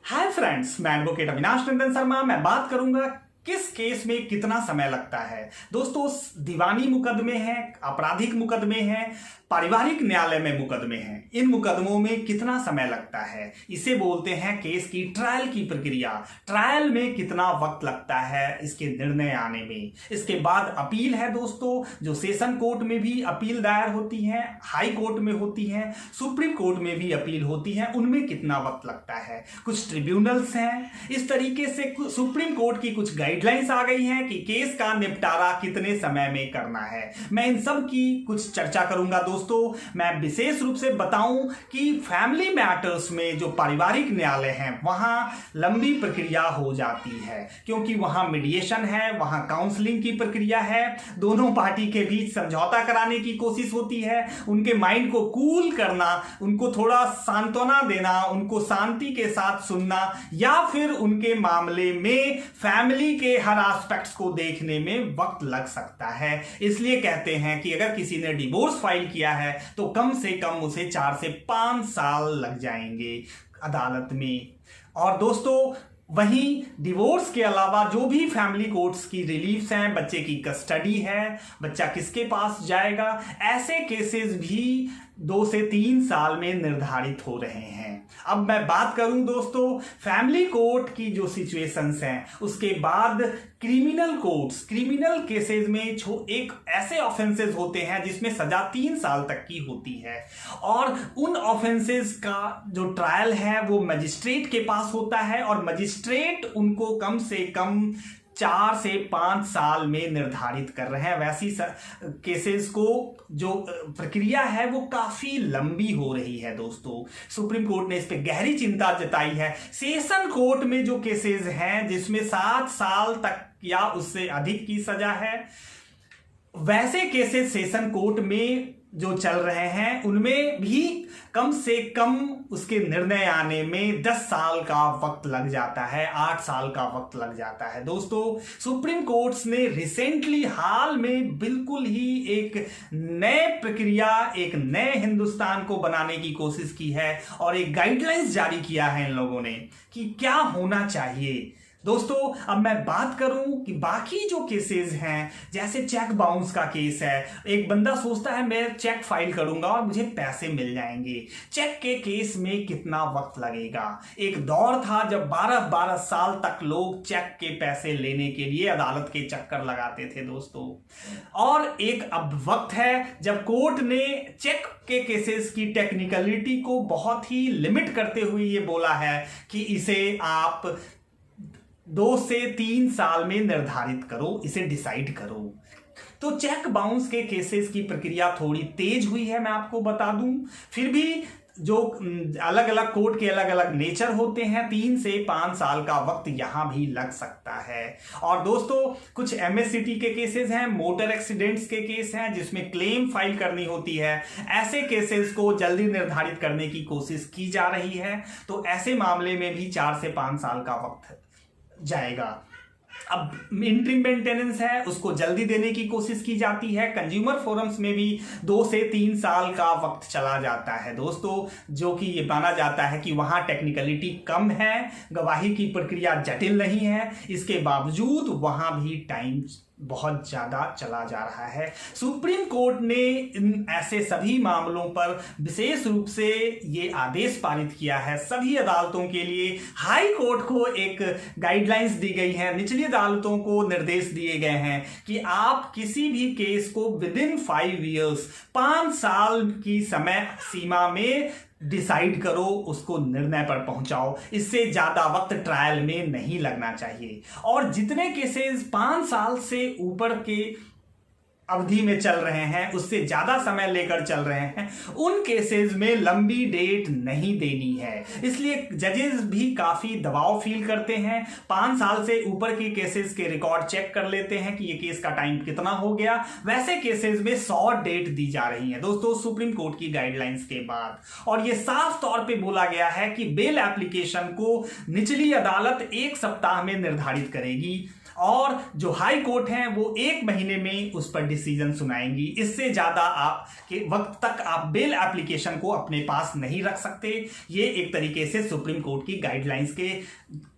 Hi friends, मैं advocate Avinash नंदन शर्मा। मैं बात करूंगा किस केस में कितना समय लगता है। दोस्तों, दीवानी मुकदमे हैं, आपराधिक मुकदमे हैं, पारिवारिक न्यायालय में मुकदमे हैं। इन मुकदमों में कितना समय लगता है, इसे बोलते हैं केस की ट्रायल की प्रक्रिया। ट्रायल में कितना वक्त लगता है इसके निर्णय आने में। इसके बाद अपील है दोस्तों, जो सेशन कोर्ट में भी अपील दायर होती है, हाई कोर्ट में होती है, सुप्रीम कोर्ट में भी अपील होती है, उनमें कितना वक्त लगता है। कुछ ट्रिब्यूनल्स हैं। इस तरीके से सुप्रीम कोर्ट की कुछ गाइडलाइंस आ गई हैं कि केस का निपटारा कितने समय में करना है। मैं इन सब की कुछ चर्चा करूंगा दोस्तों। मैं विशेष रूप से बताऊं कि फैमिली मैटर्स में जो पारिवारिक न्यायालय हैं वहां लंबी प्रक्रिया हो जाती है, क्योंकि वहां मीडिएशन है, वहां काउंसलिंग की प्रक्रिया है, दोनों पार्टी के बीच समझौता कराने की कोशिश होती है, उनके माइंड को कूल करना, उनको थोड़ा सांत्वना देना, उनको शांति के साथ सुनना, या फिर उनके मामले में फैमिली के हर एस्पेक्ट्स को देखने में वक्त लग सकता है। इसलिए कहते हैं कि अगर किसी ने डिवोर्स फाइल किया है तो कम से कम उसे 4 से 5 साल लग जाएंगे अदालत में। और दोस्तों, वहीं डिवोर्स के अलावा जो भी फैमिली कोर्ट्स की रिलीफ्स हैं, बच्चे की कस्टडी है, बच्चा किसके पास जाएगा, ऐसे केसेस भी 2 से 3 साल में निर्धारित हो रहे हैं। अब मैं बात करूं दोस्तों फैमिली कोर्ट की जो सिचुएशंस हैं, उसके बाद क्रिमिनल कोर्ट्स, क्रिमिनल केसेस में एक ऐसे ऑफेंसेस होते हैं जिसमें सजा 3 साल तक की होती है, और उन ऑफेंसेस का जो ट्रायल है वो मजिस्ट्रेट के पास होता है, और मजिस्ट्रेट उनको कम से कम 4 से 5 साल में निर्धारित कर रहे हैं। वैसी केसेस को जो प्रक्रिया है वो काफी लंबी हो रही है दोस्तों। सुप्रीम कोर्ट ने इस पे गहरी चिंता जताई है। सेशन कोर्ट में जो केसेस हैं जिसमें 7 साल तक या उससे अधिक की सजा है, वैसे केसेस सेशन कोर्ट में जो चल रहे हैं उनमें भी कम से कम उसके निर्णय आने में 10 साल का वक्त लग जाता है, 8 साल का वक्त लग जाता है। दोस्तों, सुप्रीम कोर्ट्स ने रिसेंटली हाल में बिल्कुल ही एक नए प्रक्रिया, एक नए हिंदुस्तान को बनाने की कोशिश की है, और एक गाइडलाइंस जारी किया है इन लोगों ने कि क्या होना चाहिए। दोस्तों, अब मैं बात करूं कि बाकी जो केसेस हैं, जैसे चेक बाउंस का केस है। एक बंदा सोचता है मैं चेक फाइल करूंगा और मुझे पैसे मिल जाएंगे। चेक के केस में कितना वक्त लगेगा। एक दौर था जब 12-12 साल तक लोग चेक के पैसे लेने के लिए अदालत के चक्कर लगाते थे दोस्तों। और एक अब वक्त है जब कोर्ट ने चेक के केसेस की टेक्निकलिटी को बहुत ही लिमिट करते हुए ये बोला है कि इसे आप 2 से 3 साल में निर्धारित करो, इसे डिसाइड करो। तो चेक बाउंस के केसेस की प्रक्रिया थोड़ी तेज हुई है, मैं आपको बता दूं। फिर भी जो अलग अलग कोर्ट के अलग अलग नेचर होते हैं, 3 से 5 साल का वक्त यहां भी लग सकता है। और दोस्तों, कुछ एमएससीटी के केसेस हैं, मोटर एक्सीडेंट्स के केस हैं जिसमें क्लेम फाइल करनी होती है। ऐसे केसेस को जल्दी निर्धारित करने की कोशिश की जा रही है, तो ऐसे मामले में भी 4 से 5 साल का वक्त जाएगा। अब इंटरिम मेंटेनेंस है, उसको जल्दी देने की कोशिश की जाती है। कंज्यूमर फोरम्स में भी 2 से 3 साल का वक्त चला जाता है दोस्तों, जो कि ये माना जाता है कि वहां टेक्निकलिटी कम है, गवाही की प्रक्रिया जटिल नहीं है, इसके बावजूद वहां भी टाइम बहुत ज्यादा चला जा रहा है। सुप्रीम कोर्ट ने इन ऐसे सभी मामलों पर विशेष रूप से ये आदेश पारित किया है सभी अदालतों के लिए। हाई कोर्ट को एक गाइडलाइंस दी गई है, निचली अदालतों को निर्देश दिए गए हैं कि आप किसी भी केस को विदिन 5 ईयर्स, 5 साल की समय सीमा में डिसाइड करो, उसको निर्णय पर पहुंचाओ। इससे ज्यादा वक्त ट्रायल में नहीं लगना चाहिए। और जितने केसेस 5 साल से ऊपर के अवधि में चल रहे हैं, उससे ज्यादा समय लेकर चल रहे हैं, उन केसेस में लंबी डेट नहीं देनी है। इसलिए जजेस भी काफी दबाव फील करते हैं। 5 साल से ऊपर के केसेस के रिकॉर्ड चेक कर लेते हैं कि ये केस का टाइम कितना हो गया। वैसे केसेस में 100 डेट दी जा रही है दोस्तों सुप्रीम कोर्ट की गाइडलाइंस के बाद। और ये साफ तौर पे बोला गया है कि बेल एप्लीकेशन को निचली अदालत 1 सप्ताह में निर्धारित करेगी, और जो हाई कोर्ट है वो 1 महीने में उस पर डिसीजन सुनाएंगी। इससे ज्यादा आपके वक्त तक आप बेल एप्लीकेशन को अपने पास नहीं रख सकते। ये एक तरीके से सुप्रीम कोर्ट की गाइडलाइंस के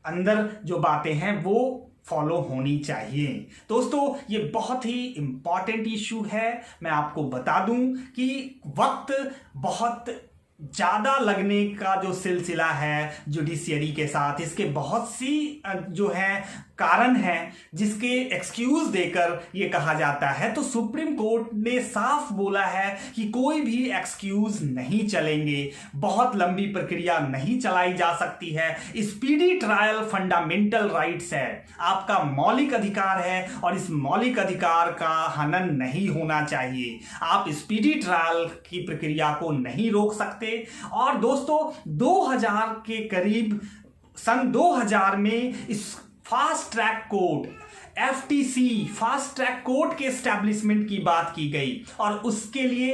अंदर जो बातें हैं वो फॉलो होनी चाहिए। दोस्तों ये बहुत ही इंपॉर्टेंट इशू है। मैं आपको बता दूं कि वक्त बहुत ज़्यादा लगने का जो सिलसिला है जुडिशियरी के साथ, इसके बहुत सी जो है कारण हैं जिसके एक्सक्यूज देकर ये कहा जाता है। तो सुप्रीम कोर्ट ने साफ बोला है कि कोई भी एक्सक्यूज नहीं चलेंगे, बहुत लंबी प्रक्रिया नहीं चलाई जा सकती है। स्पीडी ट्रायल फंडामेंटल राइट्स है, आपका मौलिक अधिकार है और इस मौलिक अधिकार का हनन नहीं होना चाहिए। आप स्पीडी ट्रायल की प्रक्रिया को नहीं रोक सकते। और दोस्तों 2000 के करीब सन 2000 में इस fast track court FTC fast track court के एस्टैब्लिशमेंट की बात की गई और उसके लिए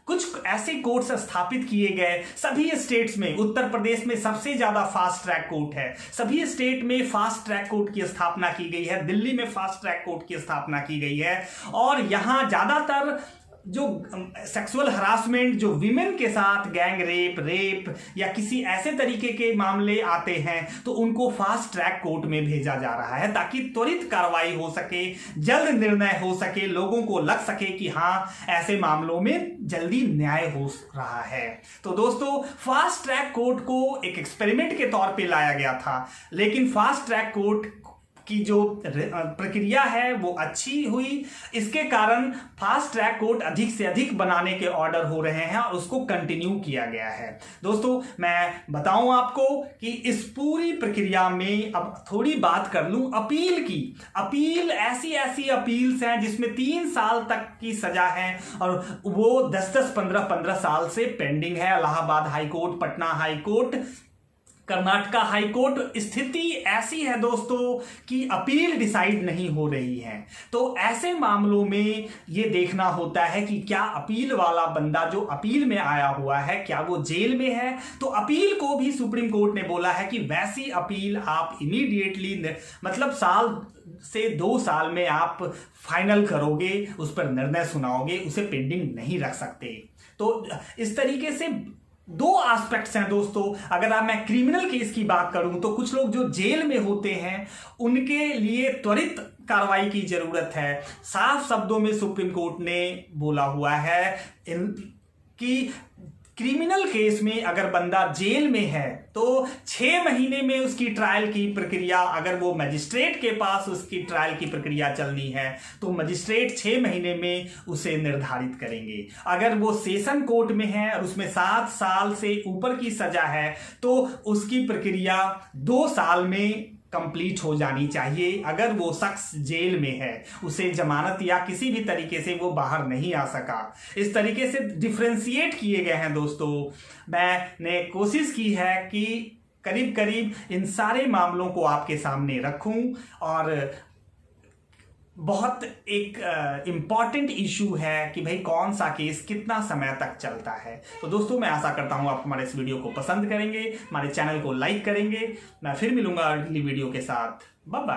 कुछ ऐसे कोर्ट्स स्थापित किए गए सभी स्टेट्स में। उत्तर प्रदेश में सबसे ज्यादा फास्ट ट्रैक कोर्ट है, सभी स्टेट में फास्ट ट्रैक कोर्ट की स्थापना की गई है, दिल्ली में फास्ट ट्रैक कोर्ट की स्थापना की गई है। और यहां ज्यादातर जो सेक्सुअल हरासमेंट, जो विमेन के साथ गैंग रेप या किसी ऐसे तरीके के मामले आते हैं तो उनको फास्ट ट्रैक कोर्ट में भेजा जा रहा है ताकि त्वरित कार्रवाई हो सके, जल्द निर्णय हो सके, लोगों को लग सके कि हाँ ऐसे मामलों में जल्दी न्याय हो रहा है। तो दोस्तों फास्ट ट्रैक कोर्ट को एक एक्सपेरिमेंट के तौर पे लाया गया था, लेकिन फास्ट ट्रैक कोर्ट की जो प्रक्रिया है वो अच्छी हुई। इसके कारण फास्ट ट्रैक कोर्ट अधिक से अधिक बनाने के ऑर्डर हो रहे हैं और उसको कंटिन्यू किया गया है। दोस्तों मैं बताऊं आपको कि इस पूरी प्रक्रिया में अब थोड़ी बात कर लूं अपील की। अपील ऐसी अपील्स हैं जिसमें 3 साल तक की सजा है और वो 10-10, 15-15 साल से पेंडिंग है। Allahabad high court, Patna high court, Karnataka high court. स्थिति ऐसी है दोस्तों कि अपील डिसाइड नहीं हो रही है। तो ऐसे मामलों में ये देखना होता है कि क्या अपील वाला बंदा जो अपील में आया हुआ है क्या वो जेल में है। तो अपील को भी सुप्रीम कोर्ट ने बोला है कि वैसी अपील आप इमीडिएटली मतलब साल से 2 साल में आप फाइनल करोगे, उस पर निर्णय सुनाओगे, उसे पेंडिंग नहीं रख सकते। तो इस तरीके से 2 एस्पेक्ट्स हैं दोस्तों। अगर मैं क्रिमिनल केस की बात करूं तो कुछ लोग जो जेल में होते हैं उनके लिए त्वरित कार्रवाई की जरूरत है। साफ शब्दों में सुप्रीम कोर्ट ने बोला हुआ है कि क्रिमिनल केस में अगर बंदा जेल में है तो 6 महीने में उसकी ट्रायल की प्रक्रिया, अगर वो मजिस्ट्रेट के पास उसकी ट्रायल की प्रक्रिया चलनी है तो मजिस्ट्रेट 6 महीने में उसे निर्धारित करेंगे। अगर वो सेशन कोर्ट में है और उसमें 7 साल से ऊपर की सजा है तो उसकी प्रक्रिया 2 साल में कंप्लीट हो जानी चाहिए। अगर वो शख्स जेल में है, उसे जमानत या किसी भी तरीके से वो बाहर नहीं आ सका, इस तरीके से डिफरेंशिएट किए गए हैं दोस्तों। मैंने कोशिश की है कि करीब करीब इन सारे मामलों को आपके सामने रखूं और बहुत एक इम्पॉर्टेंट इशू है कि भाई कौन सा केस कितना समय तक चलता है। तो दोस्तों मैं आशा करता हूं आप हमारे इस वीडियो को पसंद करेंगे, हमारे चैनल को लाइक करेंगे। मैं फिर मिलूंगा अगली वीडियो के साथ। Bye bye.